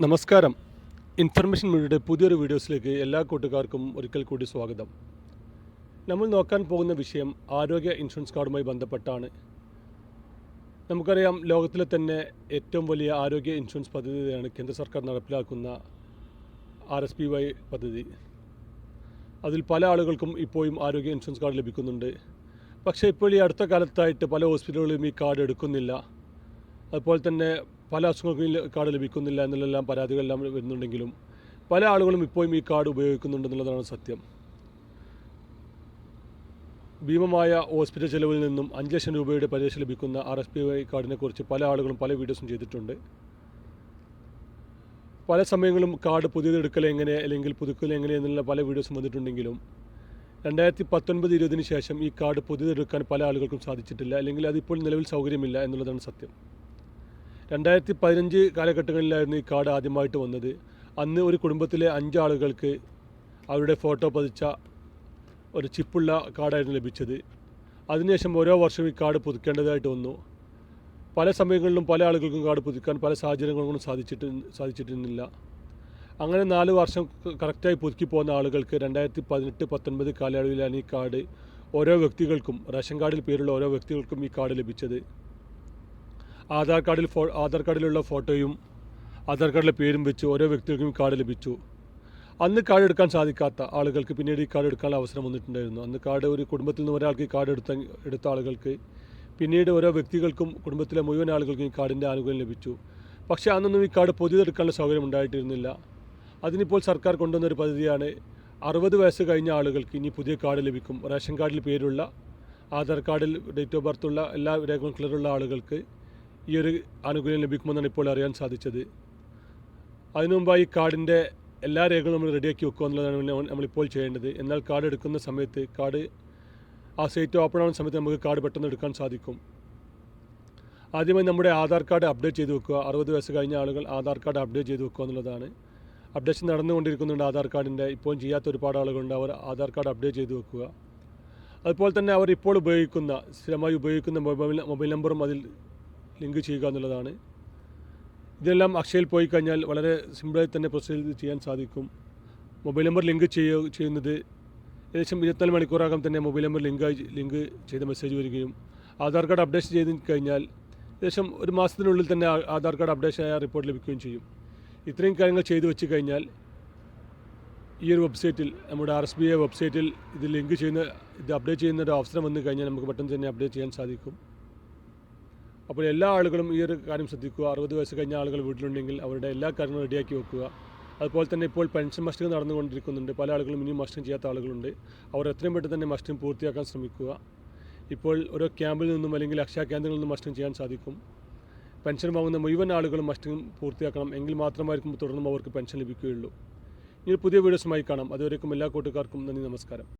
നമസ്കാരം. ഇൻഫർമേഷൻ മീഡിയയുടെ പുതിയൊരു വീഡിയോസിലേക്ക് എല്ലാ കൂട്ടുകാർക്കും ഒരിക്കൽ കൂടി സ്വാഗതം. നമ്മൾ നോക്കാൻ പോകുന്ന വിഷയം ആരോഗ്യ ഇൻഷുറൻസ് കാർഡുമായി ബന്ധപ്പെട്ടാണ്. നമുക്കറിയാം, ലോകത്തിലെ തന്നെ ഏറ്റവും വലിയ ആരോഗ്യ ഇൻഷുറൻസ് പദ്ധതിയാണ് കേന്ദ്ര സർക്കാർ നടപ്പിലാക്കുന്ന RSPY പദ്ധതി. അതിൽ പല ആളുകൾക്കും ഇപ്പോഴും ആരോഗ്യ ഇൻഷുറൻസ് കാർഡ് ലഭിക്കുന്നുണ്ട്. പക്ഷേ ഇപ്പോൾ ഈ അടുത്ത കാലത്തായിട്ട് പല ഹോസ്പിറ്റലുകളിലും ഈ കാർഡ് എടുക്കുന്നില്ല. അതുപോലെ തന്നെ പല അസുഖങ്ങൾക്കും കാർഡ് ലഭിക്കുന്നില്ല എന്നെല്ലാം പരാതികളെല്ലാം വരുന്നുണ്ടെങ്കിലും പല ആളുകളും ഇപ്പോഴും ഈ കാർഡ് ഉപയോഗിക്കുന്നുണ്ടെന്നുള്ളതാണ് സത്യം. ഭീമമായ ഹോസ്പിറ്റൽ ചെലവിൽ നിന്നും 5 ലക്ഷം രൂപയുടെ പരിരക്ഷ ലഭിക്കുന്ന RSPY കാർഡിനെ കുറിച്ച് പല ആളുകളും പല വീഡിയോസും ചെയ്തിട്ടുണ്ട്. പല സമയങ്ങളും കാർഡ് പുതിയതെടുക്കൽ എങ്ങനെ അല്ലെങ്കിൽ പുതുക്കൽ എങ്ങനെ എന്നുള്ള പല വീഡിയോസും വന്നിട്ടുണ്ടെങ്കിലും 2019-20 ശേഷം ഈ കാർഡ് പുതിയതെടുക്കാൻ പല ആളുകൾക്കും സാധിച്ചിട്ടില്ല, അല്ലെങ്കിൽ അതിപ്പോൾ നിലവിൽ സൗകര്യമില്ല എന്നുള്ളതാണ് സത്യം. 2015 കാലഘട്ടങ്ങളിലായിരുന്നു ഈ കാർഡ് ആദ്യമായിട്ട് വന്നത്. അന്ന് ഒരു കുടുംബത്തിലെ 5 ആളുകൾക്ക് അവരുടെ ഫോട്ടോ പതിച്ച ഒരു ചിപ്പുള്ള കാർഡായിരുന്നു ലഭിച്ചത്. അതിനുശേഷം ഓരോ വർഷവും ഈ കാർഡ് പുതുക്കേണ്ടതായിട്ട് വന്നു. പല സമയങ്ങളിലും പല ആളുകൾക്കും കാർഡ് പുതുക്കാൻ പല സാഹചര്യങ്ങൾ കൊണ്ടും സാധിച്ചിട്ടിരുന്നില്ല. അങ്ങനെ 4 വർഷം കറക്റ്റായി പുതുക്കി പോകുന്ന ആളുകൾക്ക് 2018-19 കാലയളവിലാണ് ഈ കാർഡ് ഓരോ വ്യക്തികൾക്കും, റേഷൻ കാർഡിൽ പേരുള്ള ഓരോ വ്യക്തികൾക്കും ഈ കാർഡ് ലഭിച്ചത്. ആധാർ കാർഡിലുള്ള ഫോട്ടോയും ആധാർ കാർഡിലെ പേരും വെച്ച് ഓരോ വ്യക്തികൾക്കും കാർഡ് ലഭിച്ചു. അന്ന് കാർഡ് എടുക്കാൻ സാധിക്കാത്ത ആളുകൾക്ക് പിന്നീട് ഈ കാർഡ് എടുക്കാനുള്ള അവസരം വന്നിട്ടുണ്ടായിരുന്നു. അന്ന് കാർഡ് ഒരു കുടുംബത്തിൽ നിന്ന് ഒരാൾക്ക് ഈ കാർഡ് എടുത്ത ആളുകൾക്ക് പിന്നീട് ഓരോ വ്യക്തികൾക്കും കുടുംബത്തിലെ മുഴുവൻ ആളുകൾക്കും ഈ കാർഡിൻ്റെ ആനുകൂല്യം ലഭിച്ചു. പക്ഷേ അന്നൊന്നും ഈ കാർഡ് പുതിയതെടുക്കാനുള്ള സൗകര്യം ഉണ്ടായിട്ടിരുന്നില്ല. അതിനിപ്പോൾ സർക്കാർ കൊണ്ടുവന്നൊരു പദ്ധതിയാണ് 60 വയസ്സ് കഴിഞ്ഞ ആളുകൾക്ക് ഇനി പുതിയ കാർഡ് ലഭിക്കും. റേഷൻ കാർഡിൽ പേരുള്ള, ആധാർ കാർഡിൽ ഡേറ്റ് ഓഫ് ബർത്തുള്ള എല്ലാ രേഖകളും ക്ലിയറുള്ള ആളുകൾക്ക് ഈ ഒരു ആനുകൂല്യം ലഭിക്കുമെന്നാണ് ഇപ്പോൾ അറിയാൻ സാധിച്ചത്. അതിനു മുമ്പായി കാർഡിൻ്റെ എല്ലാ രേഖകളും നമ്മൾ റെഡിയാക്കി വെക്കുക എന്നുള്ളതാണ് നമ്മളിപ്പോൾ ചെയ്യേണ്ടത്. എന്നാൽ കാർഡ് എടുക്കുന്ന സമയത്ത് ആ സൈറ്റ് ഓപ്പൺ ആവുന്ന സമയത്ത് നമുക്ക് കാർഡ് പെട്ടെന്ന് എടുക്കാൻ സാധിക്കും. ആദ്യമായി നമ്മുടെ ആധാർ കാർഡ് അപ്ഡേറ്റ് ചെയ്ത് വെക്കുക. 60 വയസ്സ് കഴിഞ്ഞ ആളുകൾ ആധാർ കാർഡ് അപ്ഡേറ്റ് ചെയ്ത് വെക്കുക എന്നുള്ളതാണ്. അപ്ഡേഷൻ നടന്നുകൊണ്ടിരിക്കുന്നുണ്ട് ആധാർ കാർഡിൻ്റെ. ഇപ്പോൾ ചെയ്യാത്ത ഒരുപാട് ആളുകളുണ്ട്. അവർ ആധാർ കാർഡ് അപ്ഡേറ്റ് ചെയ്ത് വെക്കുക. അതുപോലെ തന്നെ അവർ ഇപ്പോൾ സ്ഥിരമായി ഉപയോഗിക്കുന്ന മൊബൈൽ നമ്പറും അതിൽ ലിങ്ക് ചെയ്യുക എന്നുള്ളതാണ്. ഇതെല്ലാം അക്ഷയയിൽ പോയി കഴിഞ്ഞാൽ വളരെ സിമ്പിളായി തന്നെ പ്രൊസീജർ ചെയ്യാൻ സാധിക്കും. മൊബൈൽ നമ്പർ ലിങ്ക് ചെയ്യുന്നത് ഏകദേശം 24 മണിക്കൂറാകും തന്നെ മൊബൈൽ നമ്പർ ലിങ്ക് ചെയ്ത മെസ്സേജ് വരികയും, ആധാർ കാർഡ് അപ്ഡേഷൻ ചെയ്ത് കഴിഞ്ഞാൽ ഏകദേശം ഒരു മാസത്തിനുള്ളിൽ തന്നെ ആധാർ കാർഡ് അപ്ഡേഷൻ ആയ റിപ്പോർട്ട് ലഭിക്കുകയും ചെയ്യും. ഇത്രയും കാര്യങ്ങൾ ചെയ്തു വെച്ച് കഴിഞ്ഞാൽ ഈ ഒരു വെബ്സൈറ്റിൽ, നമ്മുടെ RSPY വെബ്സൈറ്റിൽ ഇത് അപ്ഡേറ്റ് ചെയ്യുന്ന ഒരു അവസരം വന്നു കഴിഞ്ഞാൽ നമുക്ക് പെട്ടെന്ന് തന്നെ അപ്ഡേറ്റ് ചെയ്യാൻ സാധിക്കും. അപ്പോൾ എല്ലാ ആളുകളും ഈ ഒരു കാര്യം ശ്രദ്ധിക്കുക. 60 വയസ്സ് കഴിഞ്ഞ ആളുകൾ വീട്ടിലുണ്ടെങ്കിൽ അവരുടെ എല്ലാ കാര്യങ്ങളും റെഡിയാക്കി വെക്കുക. അതുപോലെ തന്നെ ഇപ്പോൾ പെൻഷൻ മസ്റ്റിംഗ് നടന്നുകൊണ്ടിരിക്കുന്നുണ്ട്. പല ആളുകളും ഇനിയും മസ്റ്റിംഗ് ചെയ്യാത്ത ആളുകളുണ്ട്. അവർ എത്രയും പെട്ടെന്ന് തന്നെ മസ്റ്റിംഗ് പൂർത്തിയാക്കാൻ ശ്രമിക്കുക. ഇപ്പോൾ ഓരോ ക്യാമ്പിൽ നിന്നും അല്ലെങ്കിൽ അക്ഷയ കേന്ദ്രങ്ങളിൽ നിന്നും മസ്റ്റിംഗ് ചെയ്യാൻ സാധിക്കും. പെൻഷൻ വാങ്ങുന്ന മുഴുവൻ ആളുകളും മസ്റ്റിംഗ് പൂർത്തിയാക്കണം. എങ്കിൽ മാത്രമായിരിക്കും തുടർന്നും അവർക്ക് പെൻഷൻ ലഭിക്കുകയുള്ളൂ. ഇനി പുതിയ വീഡിയോസുമായി കാണാം. അതുവരേക്കും എല്ലാ കൂട്ടുകാർക്കും നന്ദി, നമസ്കാരം.